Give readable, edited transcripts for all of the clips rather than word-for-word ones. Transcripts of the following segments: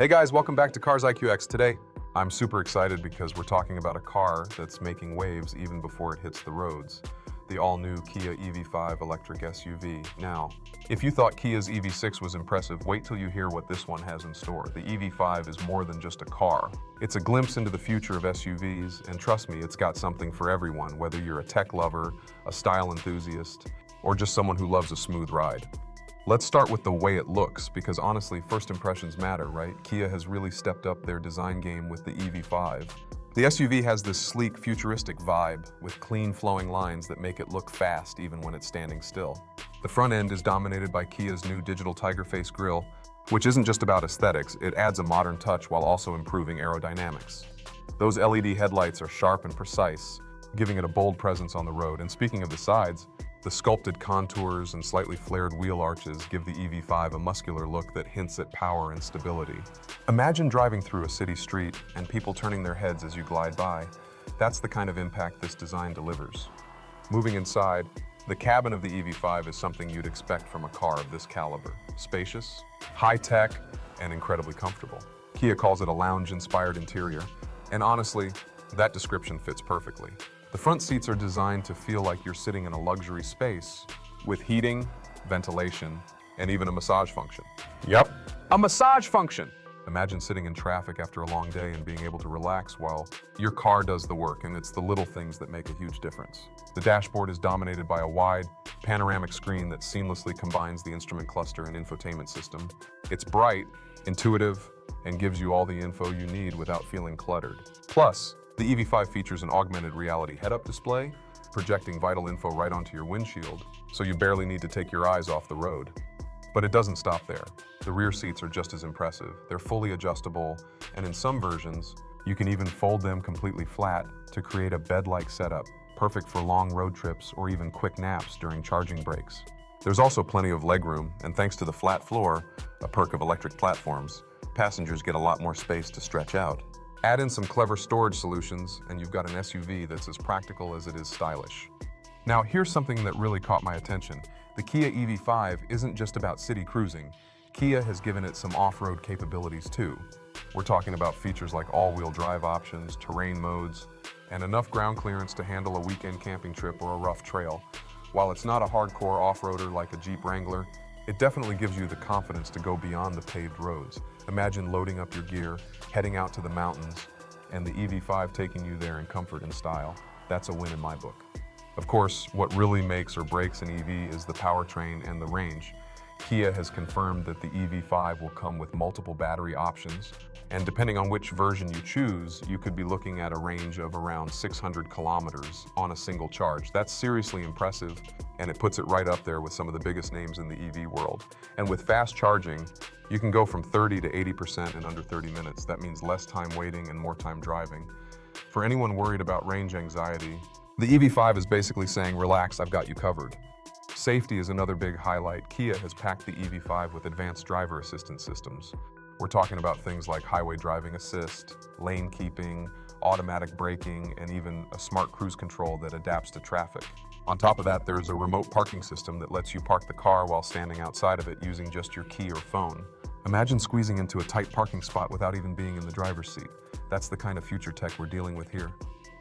Hey guys, welcome back to Cars IQX. Today, I'm super excited because we're talking about a car that's making waves even before it hits the roads. The all-new Kia EV5 Electric SUV. Now, if you thought Kia's EV6 was impressive, wait till you hear what this one has in store. The EV5 is more than just a car. It's a glimpse into the future of SUVs, and trust me, it's got something for everyone, whether you're a tech lover, a style enthusiast, or just someone who loves a smooth ride. Let's start with the way it looks, because honestly, first impressions matter, right? Kia has really stepped up their design game with the EV5. The SUV has this sleek, futuristic vibe with clean, flowing lines that make it look fast even when it's standing still. The front end is dominated by Kia's new digital tiger face grille, which isn't just about aesthetics, it adds a modern touch while also improving aerodynamics. Those LED headlights are sharp and precise, giving it a bold presence on the road. And speaking of the sides, the sculpted contours and slightly flared wheel arches give the EV5 a muscular look that hints at power and stability. Imagine driving through a city street and people turning their heads as you glide by. That's the kind of impact this design delivers. Moving inside, the cabin of the EV5 is something you'd expect from a car of this caliber. Spacious, high-tech, and incredibly comfortable. Kia calls it a lounge-inspired interior, and honestly, that description fits perfectly. The front seats are designed to feel like you're sitting in a luxury space with heating, ventilation, and even a massage function. Yep, a massage function! Imagine sitting in traffic after a long day and being able to relax while your car does the work, and it's the little things that make a huge difference. The dashboard is dominated by a wide, panoramic screen that seamlessly combines the instrument cluster and infotainment system. It's bright, intuitive, and gives you all the info you need without feeling cluttered. Plus, the EV5 features an augmented reality head-up display, projecting vital info right onto your windshield, so you barely need to take your eyes off the road. But it doesn't stop there. The rear seats are just as impressive. They're fully adjustable, and in some versions, you can even fold them completely flat to create a bed-like setup, perfect for long road trips or even quick naps during charging breaks. There's also plenty of legroom, and thanks to the flat floor, a perk of electric platforms, passengers get a lot more space to stretch out. Add in some clever storage solutions, and you've got an SUV that's as practical as it is stylish. Now, here's something that really caught my attention. The Kia EV5 isn't just about city cruising. Kia has given it some off-road capabilities too. We're talking about features like all-wheel drive options, terrain modes, and enough ground clearance to handle a weekend camping trip or a rough trail. While it's not a hardcore off-roader like a Jeep Wrangler, it definitely gives you the confidence to go beyond the paved roads. Imagine loading up your gear, heading out to the mountains, and the EV5 taking you there in comfort and style. That's a win in my book. Of course, what really makes or breaks an EV is the powertrain and the range. Kia has confirmed that the EV5 will come with multiple battery options, and depending on which version you choose, you could be looking at a range of around 600 kilometers on a single charge. That's seriously impressive, and it puts it right up there with some of the biggest names in the EV world. And with fast charging, you can go from 30 to 80% in under 30 minutes. That means less time waiting and more time driving. For anyone worried about range anxiety, the EV5 is basically saying, relax, I've got you covered. Safety is another big highlight. Kia has packed the EV5 with advanced driver assistance systems. We're talking about things like highway driving assist, lane keeping, automatic braking, and even a smart cruise control that adapts to traffic. On top of that, there's a remote parking system that lets you park the car while standing outside of it using just your key or phone. Imagine squeezing into a tight parking spot without even being in the driver's seat. That's the kind of future tech we're dealing with here.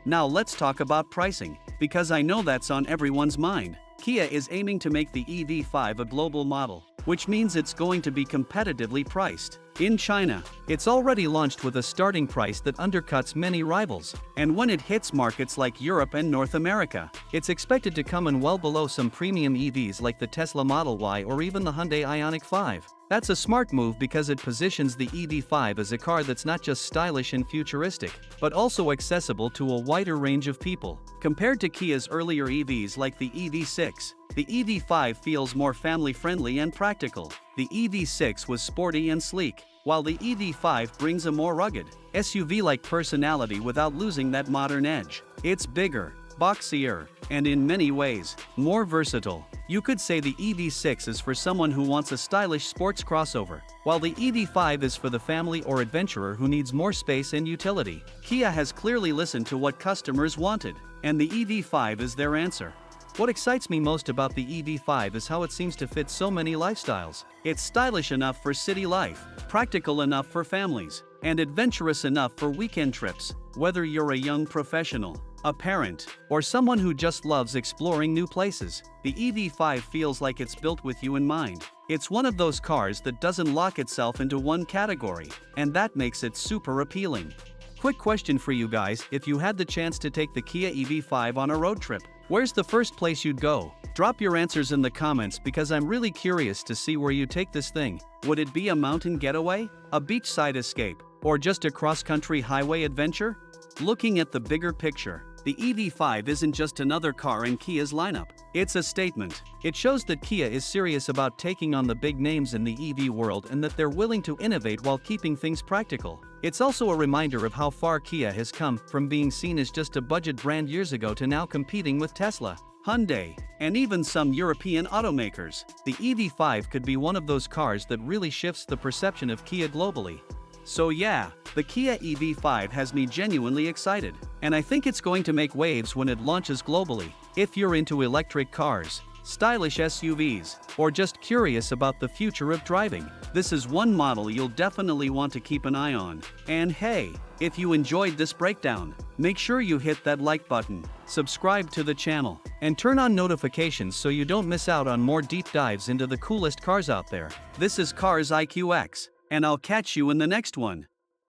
Now let's talk about pricing, because I know that's on everyone's mind. Kia is aiming to make the EV5 a global model, which means it's going to be competitively priced. In China, it's already launched with a starting price that undercuts many rivals, and when it hits markets like Europe and North America, it's expected to come in well below some premium EVs like the Tesla Model Y or even the Hyundai Ioniq 5. That's a smart move because it positions the EV5 as a car that's not just stylish and futuristic, but also accessible to a wider range of people. Compared to Kia's earlier EVs like the EV6, the EV5 feels more family-friendly and practical. The EV6 was sporty and sleek, while the EV5 brings a more rugged, SUV-like personality without losing that modern edge. It's bigger, boxier, and in many ways, more versatile. You could say the EV6 is for someone who wants a stylish sports crossover, while the EV5 is for the family or adventurer who needs more space and utility. Kia has clearly listened to what customers wanted, and the EV5 is their answer. What excites me most about the EV5 is how it seems to fit so many lifestyles. It's stylish enough for city life, practical enough for families, and adventurous enough for weekend trips. Whether you're a young professional, a parent, or someone who just loves exploring new places, the EV5 feels like it's built with you in mind. It's one of those cars that doesn't lock itself into one category, and that makes it super appealing. Quick question for you guys: if you had the chance to take the Kia EV5 on a road trip, where's the first place you'd go? Drop your answers in the comments because I'm really curious to see where you take this thing. Would it be a mountain getaway, a beachside escape, or just a cross-country highway adventure? Looking at the bigger picture, the EV5 isn't just another car in Kia's lineup. It's a statement. It shows that Kia is serious about taking on the big names in the EV world and that they're willing to innovate while keeping things practical. It's also a reminder of how far Kia has come from being seen as just a budget brand years ago to now competing with Tesla, Hyundai, and even some European automakers. The EV5 could be one of those cars that really shifts the perception of Kia globally. So yeah, the Kia EV5 has me genuinely excited, and I think it's going to make waves when it launches globally. If you're into electric cars, stylish SUVs, or just curious about the future of driving, this is one model you'll definitely want to keep an eye on. And hey, if you enjoyed this breakdown, make sure you hit that like button, subscribe to the channel, and turn on notifications so you don't miss out on more deep dives into the coolest cars out there. This is Cars IQX, and I'll catch you in the next one.